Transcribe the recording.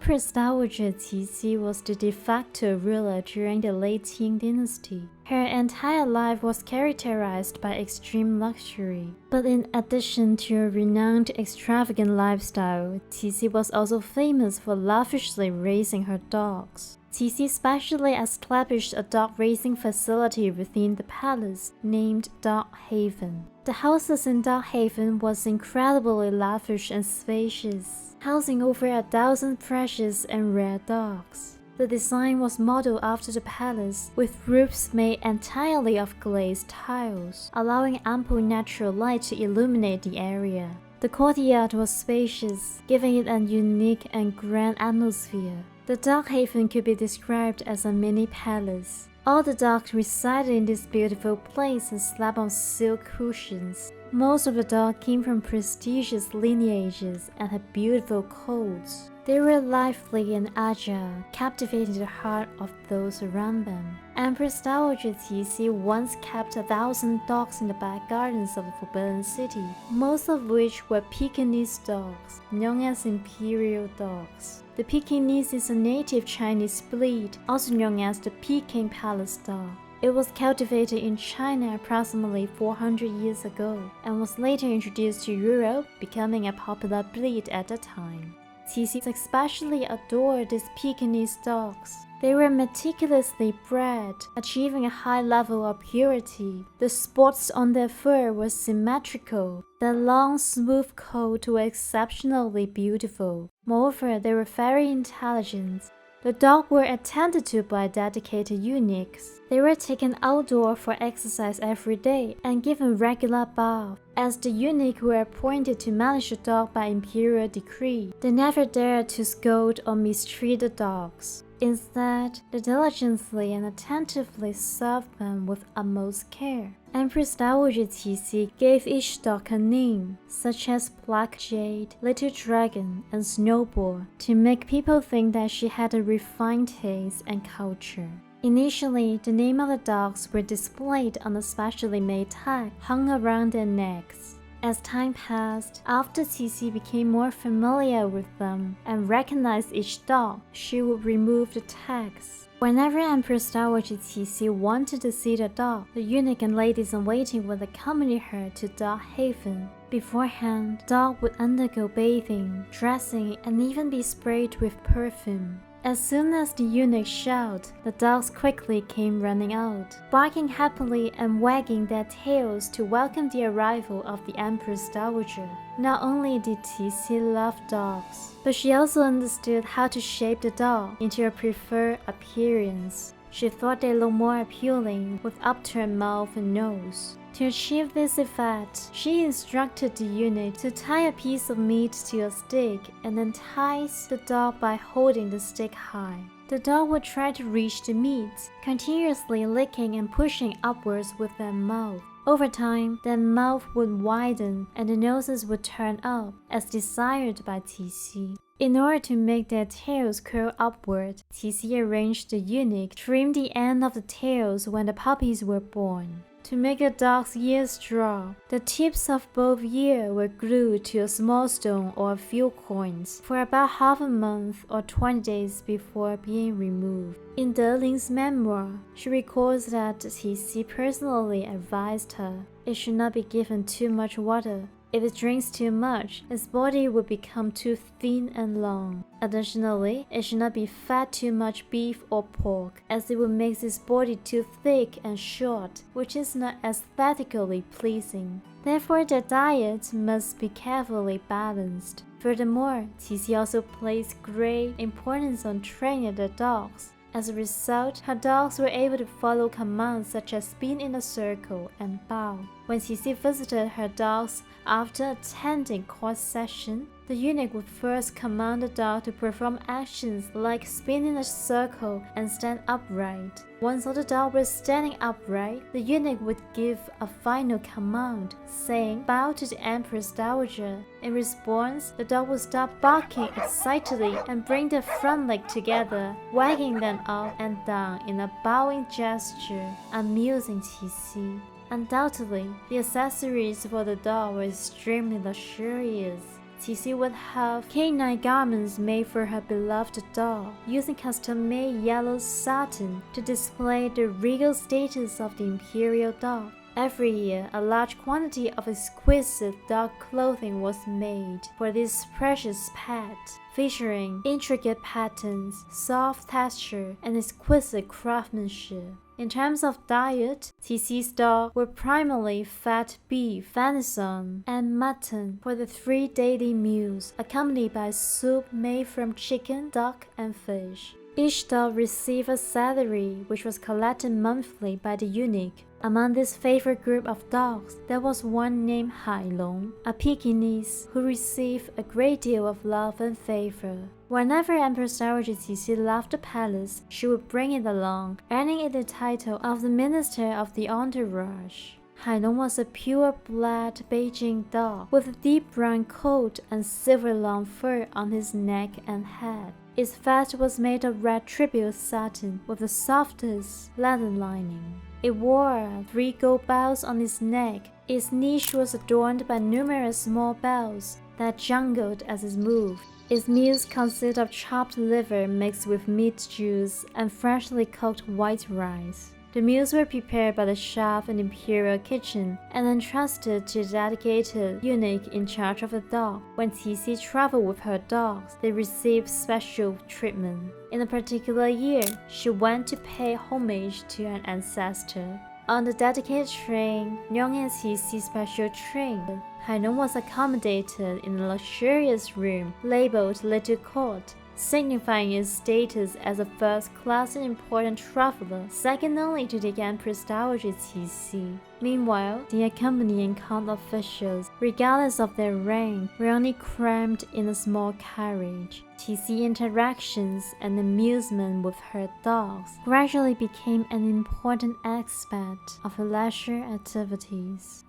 Empress Dowager Cixi was the de facto ruler during the late Qing Dynasty. Her entire life was characterized by extreme luxury. But in addition to a renowned extravagant lifestyle, Cixi was also famous for lavishly raising her dogs. Cixi specially established a dog raising facility within the palace named Dog Haven. The houses in Dog Haven was incredibly lavish and spacious, housing over 1,000 precious and rare dogs. The design was modeled after the palace, with roofs made entirely of glazed tiles, allowing ample natural light to illuminate the area. The courtyard was spacious, giving it a unique and grand atmosphere. The dog haven could be described as a mini palace. All the dogs resided in this beautiful place and slept on silk cushions. Most of the dogs came from prestigious lineages and had beautiful coats. They were lively and agile, captivating the heart of those around them. Empress Dowager Cixi once kept 1,000 dogs in the back gardens of the Forbidden City, most of which were Pekingese dogs, known as imperial dogs. The Pekingese is a native Chinese breed, also known as the Peking Palace dog. It was cultivated in China approximately 400 years ago and was later introduced to Europe, becoming a popular breed at the time. Cixi especially adored these Pekingese dogs. They were meticulously bred, achieving a high level of purity. The spots on their fur were symmetrical. Their long, smooth coat were exceptionally beautiful. Moreover, they were very intelligent. The dogs were attended to by dedicated eunuchs. They were taken outdoor for exercise every day and given regular baths. As the eunuchs were appointed to manage the dog by imperial decree, they never dared to scold or mistreat the dogs. Instead, they diligently and attentively served them with utmost care. Empress Dowager Cixi gave each dog a name, such as Black Jade, Little Dragon, and Snowball, to make people think that she had a refined taste and culture. Initially, the name of the dogs were displayed on a specially made tag hung around their necks. As time passed, after Cixi became more familiar with them and recognized each dog, she would remove the tags. Whenever Empress Dowager Cixi wanted to see the dog, the eunuch and ladies-in-waiting would accompany her to Dog Haven. Beforehand, the dog would undergo bathing, dressing, and even be sprayed with perfume. As soon as the eunuch shouted, the dogs quickly came running out, barking happily and wagging their tails to welcome the arrival of the Empress Dowager. Not only did Cixi love dogs, but she also understood how to shape the dog into her preferred appearance. She thought they looked more appealing with upturned mouth and nose. To achieve this effect, she instructed the eunuch to tie a piece of meat to a stick and then entice the dog by holding the stick high. The dog would try to reach the meat, continuously licking and pushing upwards with their mouth. Over time, their mouth would widen and the noses would turn up, as desired by Cixi. In order to make their tails curl upward, Cixi arranged the eunuch trim the end of the tails when the puppies were born. To make the dog's ears drop, the tips of both ears were glued to a small stone or a few coins for about half a month or 20 days before being removed. In Deling's memoir, she records that Cixi personally advised her it should not be given too much water. If it drinks too much, its body would become too thin and long. Additionally, it should not be fed too much beef or pork, as it would make its body too thick and short, which is not aesthetically pleasing. Therefore, their diet must be carefully balanced. Furthermore, Cixi also placed great importance on training the dogs. As a result, her dogs were able to follow commands such as spin in a circle and bow. When Cixi visited her dogs after attending court session, the eunuch would first command the dog to perform actions like spin in a circle and stand upright. Once all the dogs were standing upright, the eunuch would give a final command, saying, "Bow to the Empress Dowager." In response, the dog would stop barking excitedly and bring their front legs together, wagging them up and down in a bowing gesture, amusing Cixi. Undoubtedly, the accessories for the dog were extremely luxurious. Cixi would have canine garments made for her beloved dog, using custom-made yellow satin to display the regal status of the imperial dog. Every year, a large quantity of exquisite dog clothing was made for this precious pet, featuring intricate patterns, soft texture, and exquisite craftsmanship. In terms of diet, Cixi's dogs were primarily fat beef, venison, and mutton for the 3 daily meals, accompanied by soup made from chicken, duck, and fish. Each dog received a salary, which was collected monthly by the eunuch. Among this favorite group of dogs, there was one named Hailong, a Pekingese, who received a great deal of love and favor. Whenever Empress Dowager Cixi left the palace, she would bring it along, earning it the title of the Minister of the Entourage. Hailong was a pure-blood Beijing dog with a deep brown coat and silver long fur on his neck and head. Its vest was made of red tribute satin with the softest leather lining. It wore 3 gold bells on its neck. Its niche was adorned by numerous small bells that jangled as it moved. Its meals consist of chopped liver mixed with meat juice and freshly cooked white rice. The meals were prepared by the chef in the imperial kitchen and entrusted to a dedicated eunuch in charge of the dog. When Cixi traveled with her dogs, they received special treatment. In a particular year, she went to pay homage to an ancestor. On the dedicated train, known as Cixi's special train, Hailong was accommodated in a luxurious room labeled Little Court, signifying its status as a first-class and important traveler, second only to the Empress Dowager Cixi. Meanwhile, the accompanying court officials, regardless of their rank, were only crammed in a small carriage. Cixi interactions and amusement with her dogs gradually became an important aspect of her leisure activities.